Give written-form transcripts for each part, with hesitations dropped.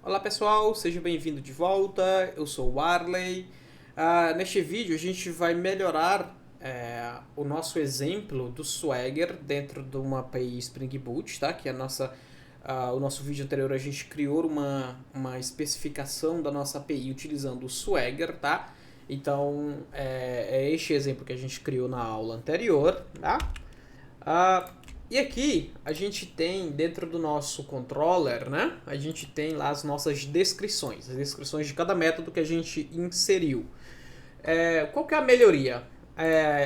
Olá pessoal, seja bem-vindo de volta, eu sou o Arley. Neste vídeo a gente vai melhorar o nosso exemplo do Swagger dentro de uma API Spring Boot, tá? Que é o nosso vídeo anterior a gente criou uma especificação da nossa API utilizando o Swagger, tá? Então é este exemplo que a gente criou na aula anterior, tá? E aqui a gente tem dentro do nosso controller, né? A gente tem lá as nossas descrições, as descrições de cada método que a gente inseriu. Qual que é a melhoria?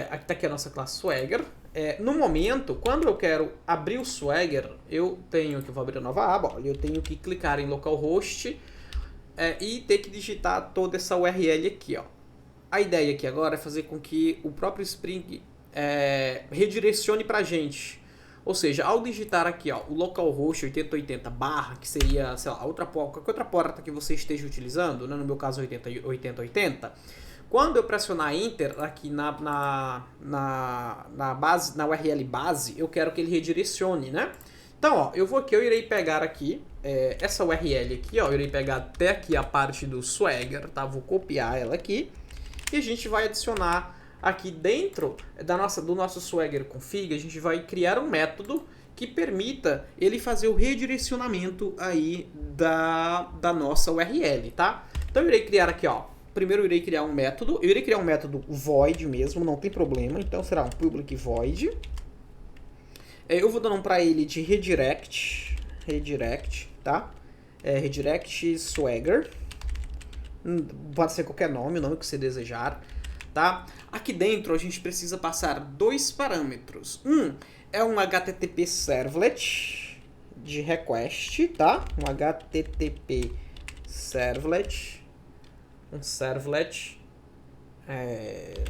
Aqui está aqui a nossa classe Swagger. No momento, quando eu quero abrir o Swagger, eu vou abrir a nova aba, olha, eu tenho que clicar em localhost e ter que digitar toda essa URL aqui, ó. A ideia aqui agora é fazer com que o próprio Spring redirecione para a gente. Ou seja, ao digitar aqui ó, o localhost 8080 barra, que seria, sei lá, qualquer outra porta que você esteja utilizando, né? No meu caso 8080, quando eu pressionar Enter aqui na URL base, eu quero que ele redirecione, né? Então, ó, eu irei pegar aqui essa URL aqui, ó, eu irei pegar até aqui a parte do Swagger, tá? Vou copiar ela aqui e a gente vai adicionar aqui dentro do nosso Swagger config, a gente vai criar um método que permita ele fazer o redirecionamento aí da nossa URL, tá? Então eu irei criar aqui, ó, primeiro eu irei criar um método, void mesmo, não tem problema, então será um public void. Eu vou dar um para ele de redirect, tá? Redirect Swagger, pode ser qualquer nome, o nome que você desejar. Tá? Aqui dentro a gente precisa passar dois parâmetros. É um HTTP servlet de request, tá? Um HTTP servlet,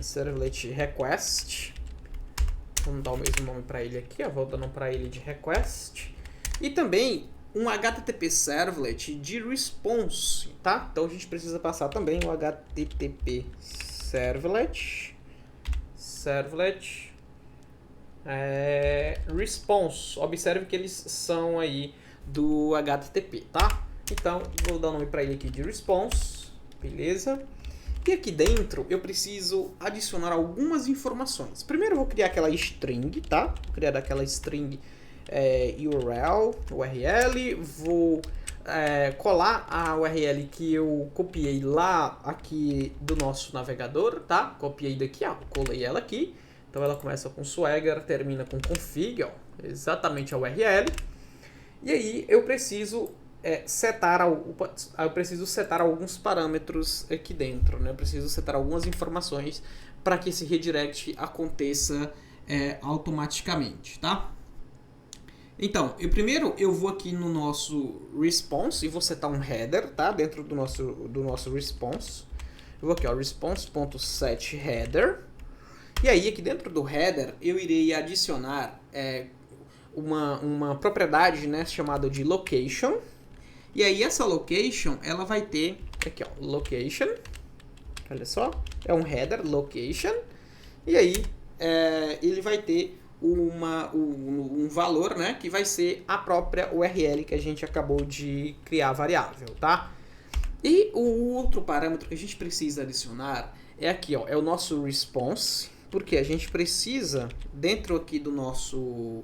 servlet request. Vamos dar o mesmo nome para ele aqui, ó. Vou dando para ele de request. E também um HTTP servlet de response, tá? Então a gente precisa passar também o HTTP servlet response. Observe que eles são aí do HTTP, tá? Então vou dar o nome para ele aqui de response, beleza? E aqui dentro eu preciso adicionar algumas informações. Primeiro eu vou criar aquela string, tá? Vou criar aquela string URL, vou colar a URL que eu copiei lá aqui do nosso navegador, tá? Copiei daqui, ó, colei ela aqui. Então ela começa com Swagger, termina com config, ó, exatamente a URL. E aí eu preciso setar alguns parâmetros aqui dentro, né? Eu preciso setar algumas informações para que esse redirect aconteça automaticamente, tá? Então, primeiro eu vou aqui no nosso response e vou setar um header, tá? Dentro do nosso response. Eu vou aqui, ó, response.setHeader. E aí, aqui dentro do header, eu irei adicionar uma propriedade, né, chamada de location. E aí, essa location, ela vai ter aqui, ó, location. Olha só, é um header, location. E aí, ele vai ter um valor, né, que vai ser a própria URL que a gente acabou de criar variável, tá? E o outro parâmetro que a gente precisa adicionar é aqui, ó, é o nosso response, porque a gente precisa, dentro aqui do nosso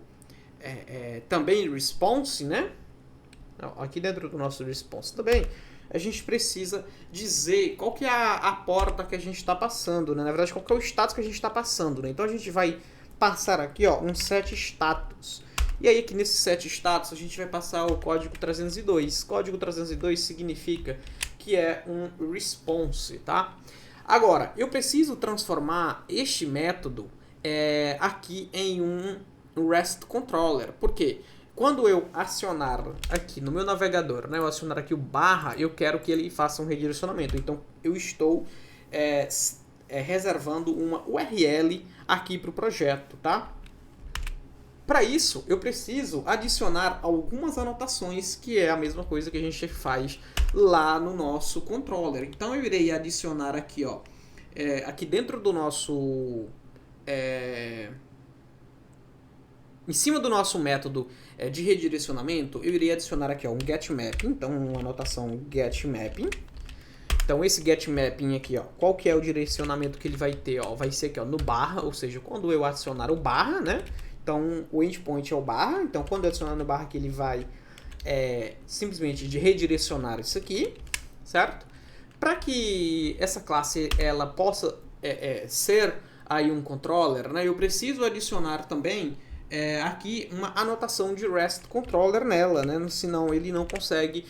também response, né? Aqui dentro do nosso response também, a gente precisa dizer qual que é a porta que a gente está passando, né? Na verdade, qual que é o status que a gente está passando, né? Então a gente vai passar aqui, ó, um set status. E aí aqui nesse set status a gente vai passar o código 302. Código 302 significa que é um response, tá? Agora, eu preciso transformar este método aqui em um REST controller. Por quê? Quando eu acionar aqui no meu navegador, né, eu acionar aqui o barra, eu quero que ele faça um redirecionamento. Então eu estou reservando uma URL aqui para o projeto, tá? Para isso, eu preciso adicionar algumas anotações, que é a mesma coisa que a gente faz lá no nosso controller. Então eu irei adicionar aqui, ó, aqui dentro do nosso em cima do nosso método de redirecionamento, eu irei adicionar aqui ó, um getMapping, então uma anotação getMapping. Então esse getMapping aqui, ó, qual que é o direcionamento que ele vai ter? Ó? Vai ser aqui ó, no barra, ou seja, quando eu adicionar o barra, né? Então o endpoint é o barra, então quando eu adicionar no barra aqui ele vai simplesmente de redirecionar isso aqui, certo? Para que essa classe ela possa ser aí um controller, né? Eu preciso adicionar também aqui uma anotação de REST controller nela, né? Senão ele não consegue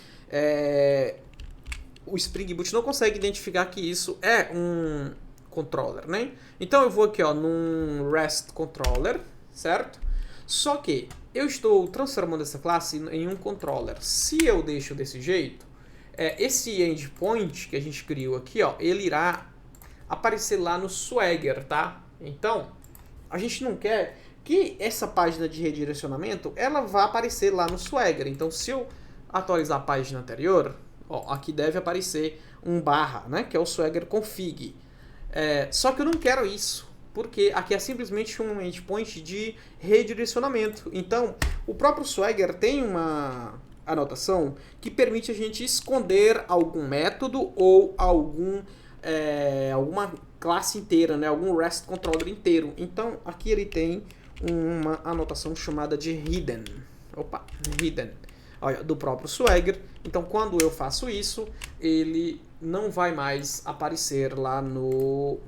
o Spring Boot não consegue identificar que isso é um controller, né? Então eu vou aqui ó, num REST controller, certo? Só que eu estou transformando essa classe em um controller. Se eu deixo desse jeito, esse endpoint que a gente criou aqui, ó, ele irá aparecer lá no Swagger, tá? Então, a gente não quer que essa página de redirecionamento ela vá aparecer lá no Swagger. Então, se eu atualizar a página anterior, ó, aqui deve aparecer um barra, né, que é o Swagger config. Só que eu não quero isso, porque aqui é simplesmente um endpoint de redirecionamento. Então, o próprio Swagger tem uma anotação que permite a gente esconder algum método ou alguma classe inteira, né, algum REST controller inteiro. Então, aqui ele tem uma anotação chamada de hidden. Hidden. Olha, do próprio Swagger. Então, quando eu faço isso, ele não vai mais aparecer lá no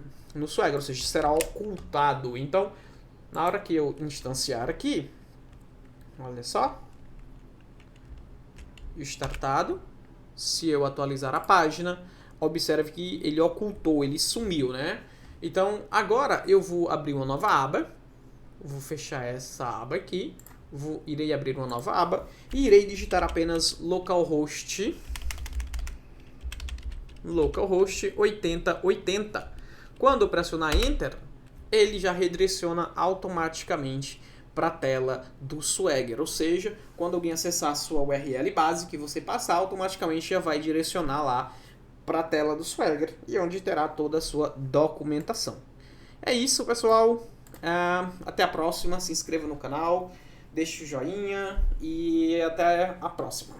Swagger, ou seja, será ocultado. Então, na hora que eu instanciar aqui, olha só, startado, se eu atualizar a página, observe que ele ocultou, ele sumiu, né? Então, agora eu vou abrir uma nova aba, vou fechar essa aba aqui, irei abrir uma nova aba e irei digitar apenas localhost 8080. Quando eu pressionar Enter, ele já redireciona automaticamente para a tela do Swagger, ou seja, quando alguém acessar a sua URL base que você passar, automaticamente já vai direcionar lá para a tela do Swagger e onde terá toda a sua documentação. É isso, pessoal. Até a próxima. Se inscreva no canal, deixe o joinha e até a próxima.